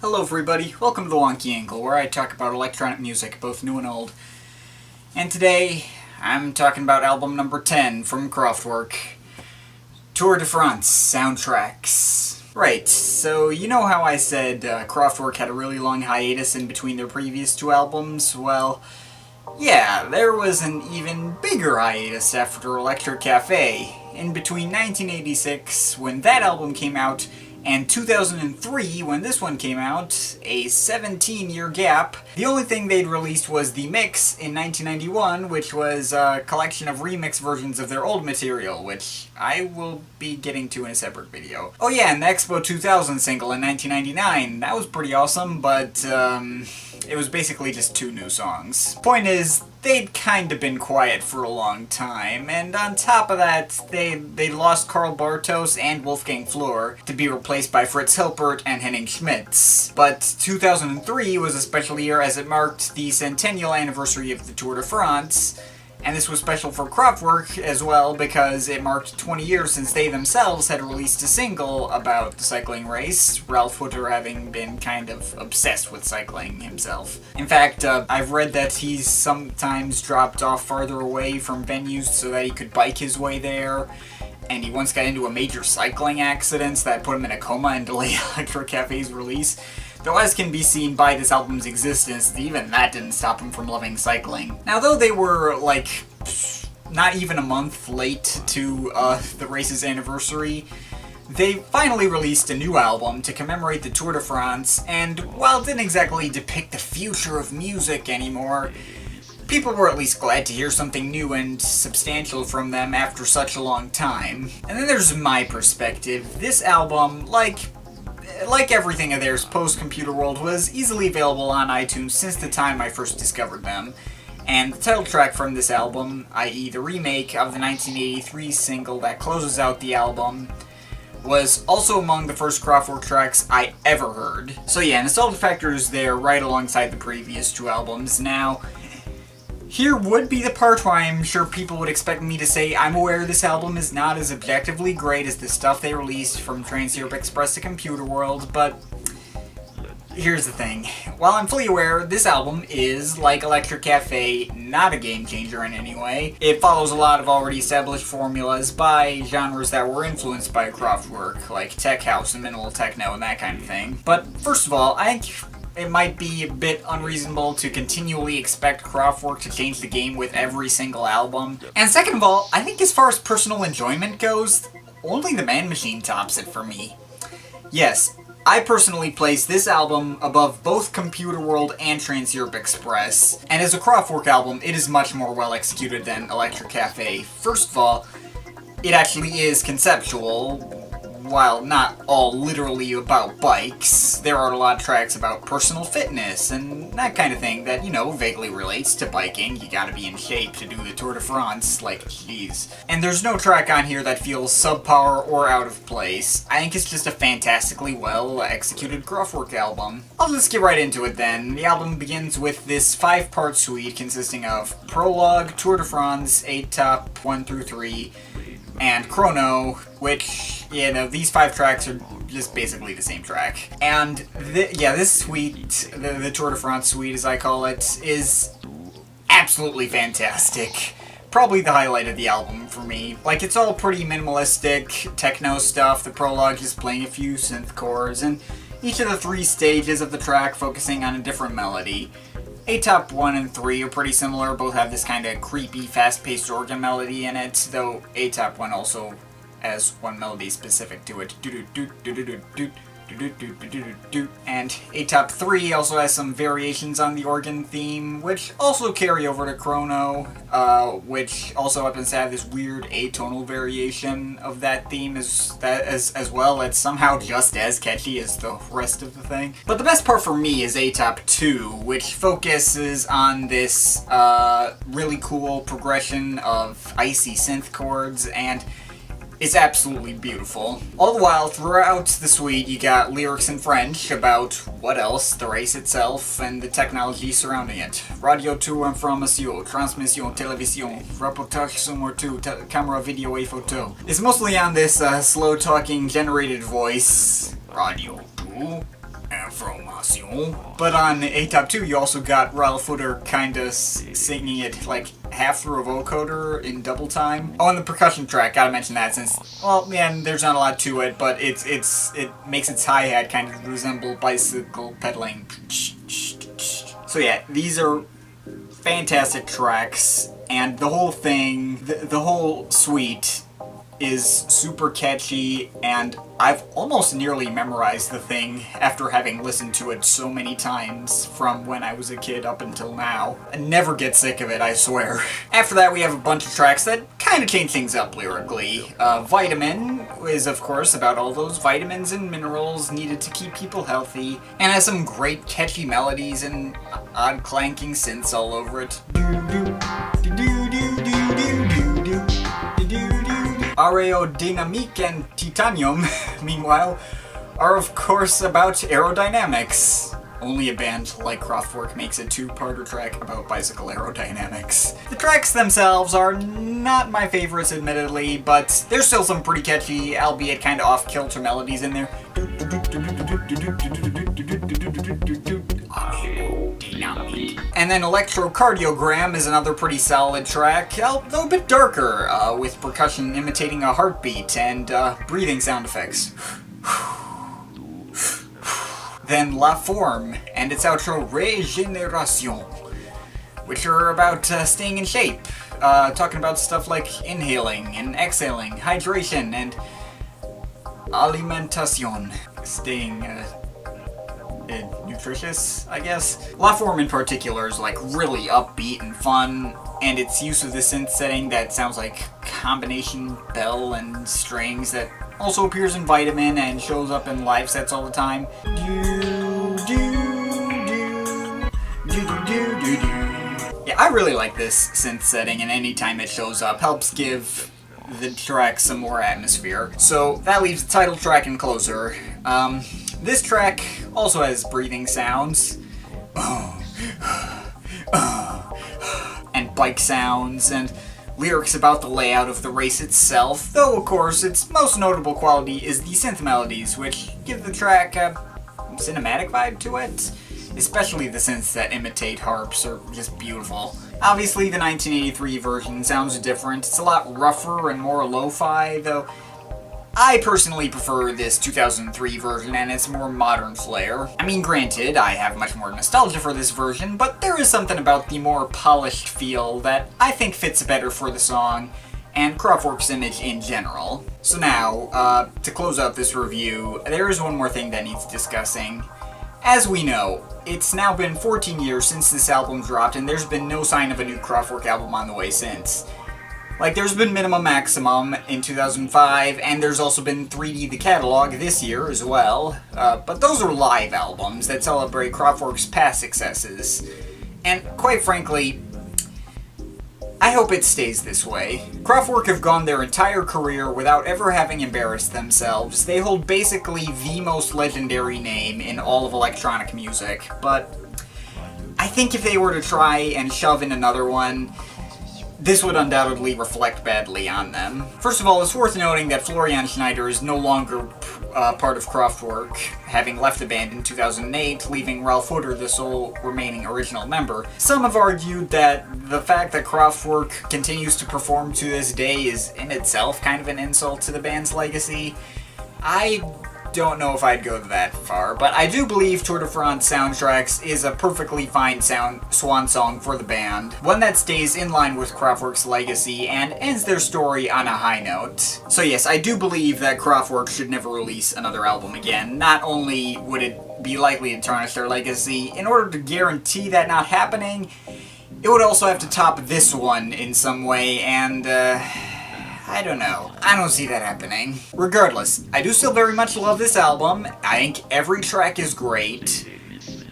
Hello everybody, welcome to the Wonky Angle, where I talk about electronic music, both new and old. And today, I'm talking about album number 10 from Kraftwerk, Tour de France soundtracks. Right, so you know how I said Kraftwerk had a really long hiatus in between their previous two albums? Well, yeah, there was an even bigger hiatus after Electric Cafe, in between 1986, when that album came out, and 2003, when this one came out, a 17-year gap. The only thing they'd released was The Mix in 1991, which was a collection of remix versions of their old material, which I will be getting to in a separate video. Oh yeah, and the Expo 2000 single in 1999, that was pretty awesome, but it was basically just two new songs. Point is, they'd kind of been quiet for a long time, and on top of that, they lost Karl Bartos and Wolfgang Flür to be replaced by Fritz Hilpert and Henning Schmitz. But 2003 was a special year as it marked the centennial anniversary of the Tour de France, and this was special for Kraftwerk as well because it marked 20 years since they themselves had released a single about the cycling race, Ralf Hütter having been kind of obsessed with cycling himself. In fact, I've read that he's sometimes dropped off farther away from venues so that he could bike his way there, and he once got into a major cycling accident that put him in a coma and delayed Electro Cafe's release. Though as can be seen by this album's existence, even that didn't stop him from loving cycling. Now though they were, not even a month late to the race's anniversary, they finally released a new album to commemorate the Tour de France, and while it didn't exactly depict the future of music anymore, people were at least glad to hear something new and substantial from them after such a long time. And then there's my perspective. This album, like everything of theirs post-Computer World, was easily available on iTunes since the time I first discovered them. And the title track from this album, i.e. the remake of the 1983 single that closes out the album, was also among the first Kraftwerk tracks I ever heard. So yeah, nostalgia factor is there right alongside the previous two albums. Now, here would be the part where I'm sure people would expect me to say I'm aware this album is not as objectively great as the stuff they released from Trans-Europe Express to Computer World, but here's the thing. While I'm fully aware, this album is, like Electric Cafe, not a game changer in any way. It follows a lot of already established formulas by genres that were influenced by Kraftwerk, like tech house and minimal techno and that kind of thing. But first of all, I think it might be a bit unreasonable to continually expect Kraftwerk to change the game with every single album. And second of all, I think as far as personal enjoyment goes, only the Man Machine tops it for me. Yes, I personally place this album above both Computer World and Trans-Europe Express, and as a Kraftwerk album, it is much more well executed than Electric Cafe. First of all, it actually is conceptual. While not all literally about bikes, there are a lot of tracks about personal fitness and that kind of thing that, vaguely relates to biking. You gotta be in shape to do the Tour de France, jeez. And there's no track on here that feels subpar or out of place. I think it's just a fantastically well executed Kraftwerk album. I'll just get right into it then. The album begins with this 5-part suite consisting of Prologue, Tour de France, Etape 1 through 3, and Chrono, which, these 5 tracks are just basically the same track. And, this suite, the Tour de France suite as I call it, is absolutely fantastic. Probably the highlight of the album for me. It's all pretty minimalistic, techno stuff, the prologue just playing a few synth chords, and each of the 3 stages of the track focusing on a different melody. Etape 1 and 3 are pretty similar, both have this kind of creepy, fast-paced organ melody in it, though Etape 1 also has one melody specific to it. And Etape 3 also has some variations on the organ theme, which also carry over to Chrono, which also happens to have this weird atonal variation of that theme as well. It's somehow just as catchy as the rest of the thing. But the best part for me is Etape 2, which focuses on this really cool progression of icy synth chords, and is absolutely beautiful. All the while, throughout the suite, you got lyrics in French about, what else, the race itself and the technology surrounding it. Radio tour information, transmission, télévision, reportage somewhere tout, camera, video et photo. It's mostly on this slow-talking generated voice. Radio tour Information. But on Etape 2, you also got Ralf Hütter kinda singing it like half through a vocoder in double time. Oh, and the percussion track, gotta mention that since, well, man, there's not a lot to it, but it makes its hi-hat kind of resemble bicycle pedaling. So yeah, these are fantastic tracks, and the whole thing, the whole suite is super catchy, and I've almost nearly memorized the thing after having listened to it so many times from when I was a kid up until now. I never get sick of it, I swear. After that, we have a bunch of tracks that kind of change things up lyrically. Vitamin is, of course, about all those vitamins and minerals needed to keep people healthy, and has some great catchy melodies and odd clanking synths all over it. Aerodynamique and Titanium, meanwhile, are of course about aerodynamics. Only a band like Kraftwerk makes a two-parter track about bicycle aerodynamics. The tracks themselves are not my favorites, admittedly, but there's still some pretty catchy, albeit kind of off-kilter melodies in there. And then Electrocardiogram is another pretty solid track, though a bit darker, with percussion imitating a heartbeat and breathing sound effects. Then La Forme and its outro Régénération, which are about staying in shape, talking about stuff like inhaling and exhaling, hydration, and alimentation, staying nutritious, I guess. La Forme in particular is like really upbeat and fun, and its use of the synth setting that sounds like combination bell and strings that also appears in Vitamin and shows up in live sets all the time. Yeah, I really like this synth setting, and anytime it shows up helps give the track some more atmosphere. So that leaves the title track and closer. This track also has breathing sounds, and bike sounds, and lyrics about the layout of the race itself, though of course its most notable quality is the synth melodies, which give the track a cinematic vibe to it. Especially the synths that imitate harps are just beautiful. Obviously the 1983 version sounds different, it's a lot rougher and more lo-fi, though I personally prefer this 2003 version and its more modern flair. I mean, granted, I have much more nostalgia for this version, but there is something about the more polished feel that I think fits better for the song and Kraftwerk's image in general. So now, to close out this review, there is one more thing that needs discussing. As we know, it's now been 14 years since this album dropped, and there's been no sign of a new Kraftwerk album on the way since. Like, there's been Minimum Maximum in 2005, and there's also been 3D The Catalog this year as well. But those are live albums that celebrate Kraftwerk's past successes. And quite frankly, I hope it stays this way. Kraftwerk have gone their entire career without ever having embarrassed themselves. They hold basically the most legendary name in all of electronic music, but I think if they were to try and shove in another one, this would undoubtedly reflect badly on them. First of all, it's worth noting that Florian Schneider is no longer part of Kraftwerk, having left the band in 2008, leaving Ralf Hütter the sole remaining original member. Some have argued that the fact that Kraftwerk continues to perform to this day is in itself kind of an insult to the band's legacy. I don't know if I'd go that far, but I do believe Tour de France Soundtracks is a perfectly fine swan song for the band, one that stays in line with Kraftwerk's legacy and ends their story on a high note. So yes, I do believe that Kraftwerk should never release another album again. Not only would it be likely to tarnish their legacy, in order to guarantee that not happening, it would also have to top this one in some way, and I don't know. I don't see that happening. Regardless, I do still very much love this album. I think every track is great.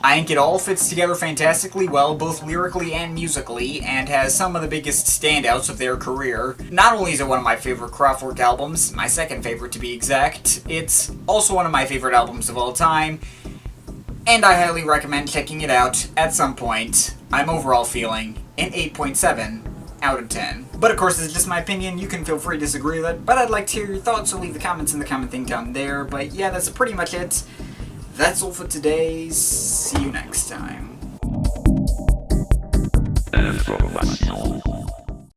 I think it all fits together fantastically well, both lyrically and musically, and has some of the biggest standouts of their career. Not only is it one of my favorite Kraftwerk albums, my second favorite to be exact, it's also one of my favorite albums of all time, and I highly recommend checking it out at some point. I'm overall feeling an 8.7 out of 10. But of course, it's just my opinion, you can feel free to disagree with it, but I'd like to hear your thoughts, so leave the comments in the comment thing down there. But yeah, that's pretty much it. That's all for today. See you next time. Information.